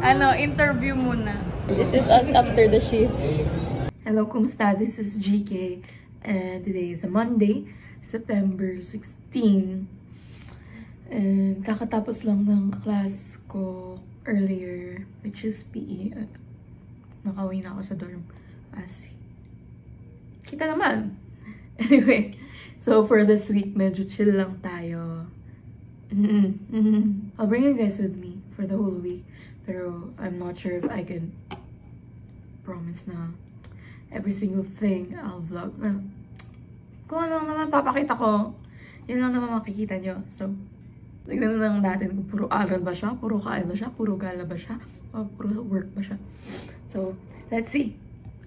Ano, interview muna. This is us after the shift. Hello, kumusta? This is GK. And today is a Monday, September 16. And kakatapos lang ng class ko earlier, which is PE. At nakauwi na ako sa dorm. As kita naman. Anyway, so for this week, medyo chill lang tayo. I'll bring you guys with me for the whole week. Pero I'm not sure if I can promise na every single thing I'll vlog. Well, kung ano naman papakita ko, yun lang naman makikita nyo. So, tignan lang natin kung puro aral ba siya, puro kain ba siya, puro gala ba siya, o puro work ba siya. So, let's see.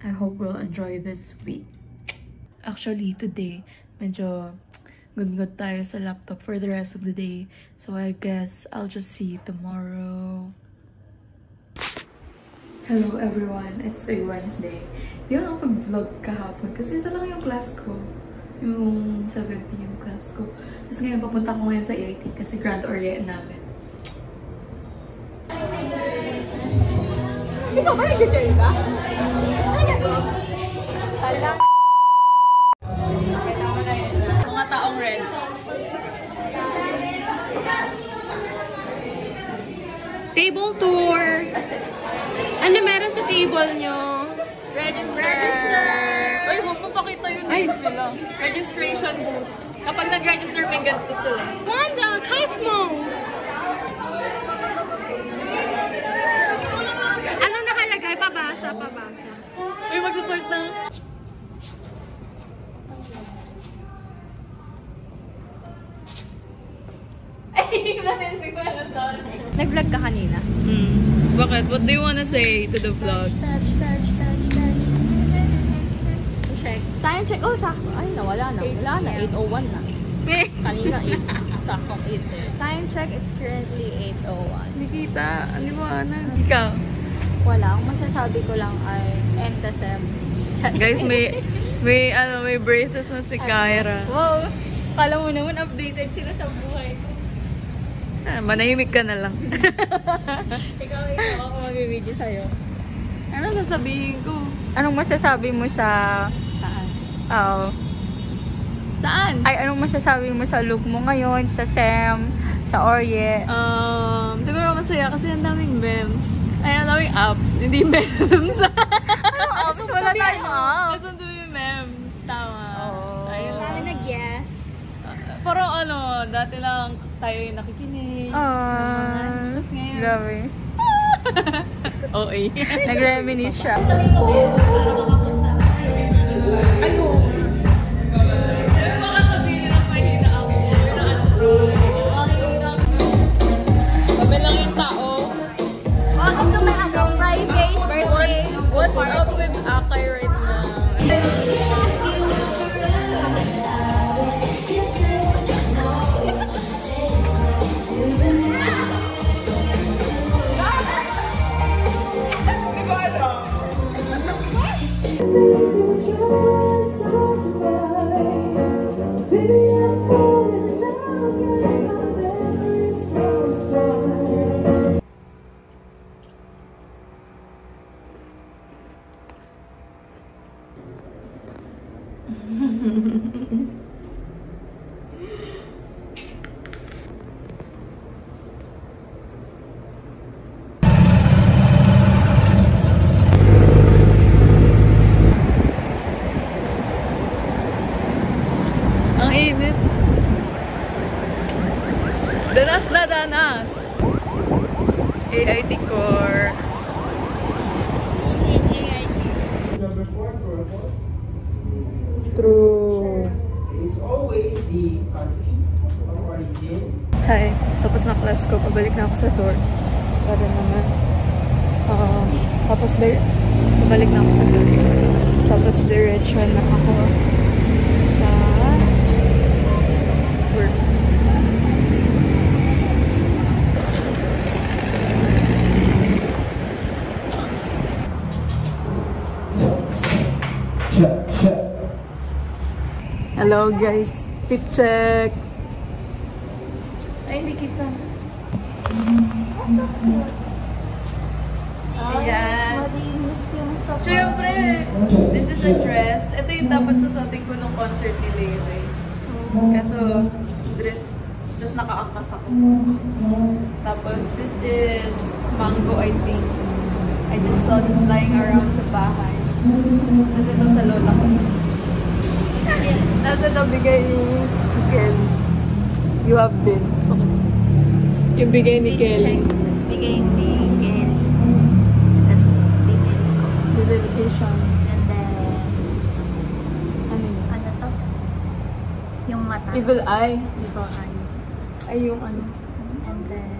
I hope we'll enjoy this week. Actually, today, medyo good tayo sa laptop for the rest of the day. So, I guess I'll just see you tomorrow. Hello everyone, it's a Wednesday. Di ako nakapag-vlog kahapon kasi isa lang yung class ko. Yung 7 PM class ko. Tapos ngayon papunta ko ngayon sa EIT kasi Grand Orient namin. Ikaw ba nag-join ka? Ano gagawin? Talang. Mga taong red. Table tour! Ano meron sa table nyo? Register! Uy, huwag mo pakita yung names nila. Registration booth. Kapag nag-register, may ganito sila. Wanda! Cosmo! Anong nakalagay? Pabasa. Uy, mag-sort na. Ay, maninsi ko na sorry. Nag-vlog ka kanina? Bakit? What do you wanna say to the vlog? Touch. Check. Time check. Oh, sakto. Ay, nawala na. Wala na. 8:01 na. Kanina 8. Saktong 8. Time check. It's currently 8:01. Nikita, ano ba? Ikaw? Wala. Ang masasabi ko lang ay end the sem. Guys, may braces na si Kyra. Wow. Kala mo naman updated sila sa buhay ko. Manahimik ka na lang. Ikaw ako mag-video sa'yo. Ano sasabihin ko? Anong masasabi mo sa... Saan? Saan? Ay, anong masasabi mo sa look mo ngayon, sa SEM, sa Orye? Siguro masaya kasi ang daming memes. Ay, ang daming apps. Hindi memes. Anong apps? Wala tayong apps. Gusto to be memes. Tama. Oo. Ayun. Dami nag-yes. Pero ano, dati lang tayo yung nakikinig. Tapos ngayon. Grabe. Okay. Nag-reminisce siya. Baka sabihin nilang mahina ako. Sabi lang yung tao. Welcome to my private birthday. What's up with Akay right now? Ang init. Danas na danas. AIT Core. True. It's always the country of origin. Hi. Tapos na class ko. Pabalik na ako sa dorm. Para naman. Tapos pabalik na ako sa dorm. Tapos diretso na ako sa work. Check. Hello guys. Fit check. Ay, hindi kita. Ayan. Malinis yung sa Siyempre, this is a dress. Ito yung dapat susuotin ko nung concert ni Leire. Kaso, dress, just nakaangkas ako. Tapos, this is mango, I think. I just saw this lying around sa bahay. Tapos ito sa lola ko. Tapos ito bigay ni Kelly. You have been. Yung bigay ni Kelly. Bigay ni Kelly. Tapos, bigay ko. The dedication. And then, Ano yun? ano to? Yung mata. Evil Eye. Evil eye. Ay, yung ano. And then,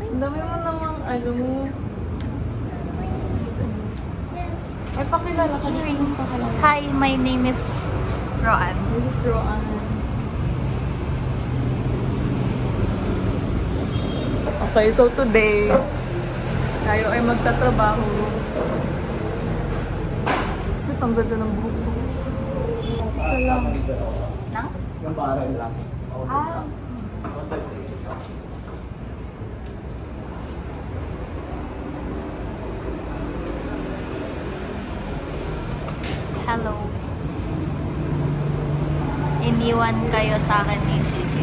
Ang dami mo namang ano mo. Ay, pakilala ka. hi, my name is Roan. This is Roan. Okay, so today, tayo ay magtatrabaho. Shit, ang ganda ng buhok ko. Isa lang. Nang? Yung parang lang. Ah. Hello. Iniwan kayo sa akin ni JK.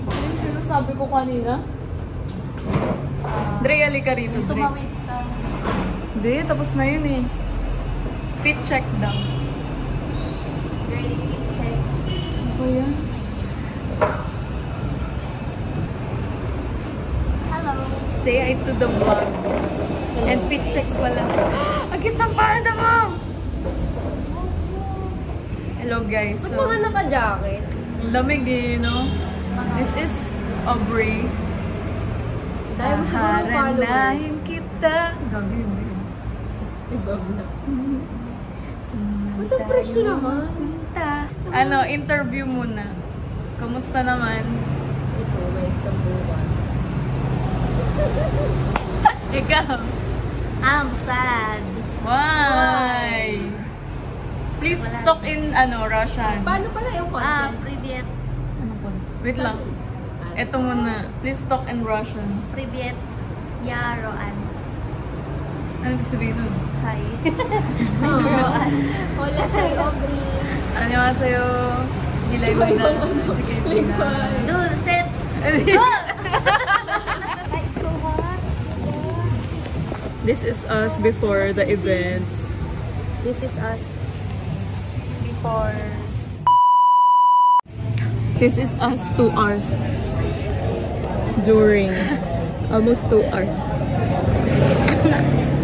Ano yung sinasabi ko kanina? Dre, halika rito, Dre. Tumawid ka. Hindi, tapos na yun eh. Fit check daw. Great check. Ano ba yan? Hello. Say hi to the vlog. And fit check pala. Ang cute ng panda mo! Hello guys. Ba't So, mga naka-jacket? ang lamig eh, no? This is Aubrey. Dahil mo siguro followers. Haharanahin kita. Gabi yun. Iba na. Ba't Ba't ang fresh ko naman? Ano, interview muna. Kamusta naman? Ito, may exam bukas. Ikaw? I'm sad. Why? Please Wala. talk in Russian. Paano pala yung content? Привет. Ano po? Wait lang. Ito muna. Please talk in Russian. Привет. Я Роан. Ano ibig sabihin nun? Hi. Roan. Hola sa'yo, Aubrey. Annyeonghaseyo. Gilay mo na. Sige, Dulcet. Ay, so hot. This is us before the event. This is us. Before. This is us 2 hours. During. Almost 2 hours.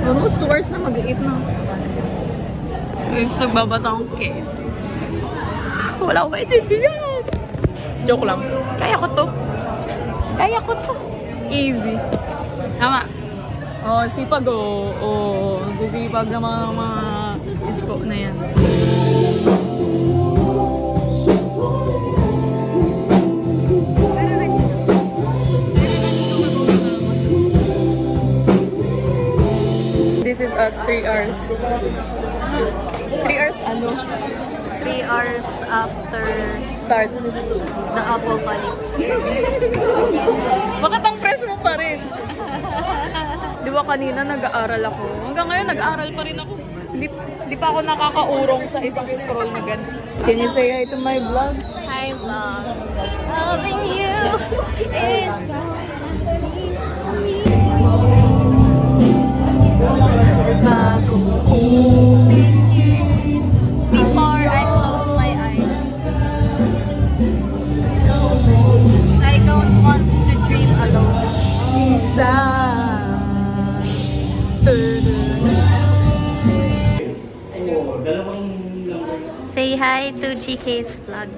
Almost 2 hours na mag-eat na. Tapos nagbabasa akong case. Wala akong maintindihan. Joke lang. Kaya ko to. Kaya ko to. Easy. Tama. Oh, sipag oh. Oh, sisipag na mga isko na yan. This is us 3 hours. 3 hours ano? 3 hours after Start. the apocalypse. Bakit ang fresh mo pa rin? Di ba kanina nag-aaral ako? Hanggang ngayon nag-aaral pa rin ako. Hindi pa ako nakakaurong sa isang scroll na ganun. Can you say hi to my vlog? Hi, vlog. Loving you is bago before I close my eyes. I don't want to dream alone. Isa. Say hi to GK's vlog.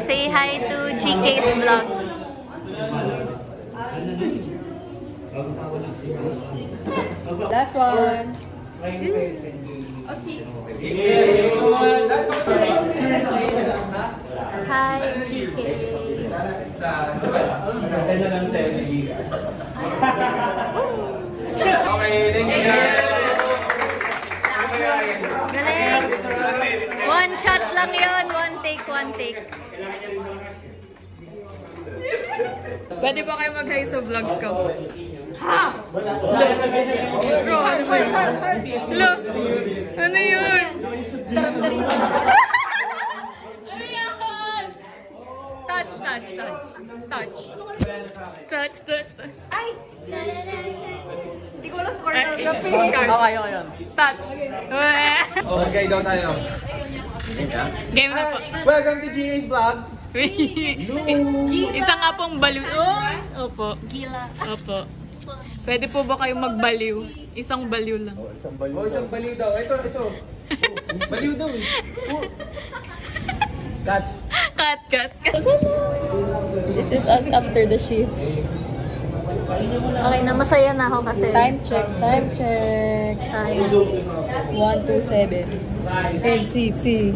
Say hi to GK's vlog. Last one. Hi, GK. Send na lang sa LG. Okay, thank you guys. Galing! One shot lang yun. One take, one take. Pwede ba kayo mag-hi sa vlog ko? Ha! Bro, hello? Ano yun? Tarap-tarin. Touch. Ay! Hindi ko alam choreography. Okay. Touch. Okay, daw tayo. Game na po. Welcome to GA's vlog. Isa nga pong baliw. Opo. Gila. Opo. Pwede po ba kayong magbaliw? Isang baliw lang. Isang baliw daw. Ito. Baliw daw eh. Cut. Cut. This is us after the shift. Okay na, masaya na ako kasi. Time check. Time. 127. NCT.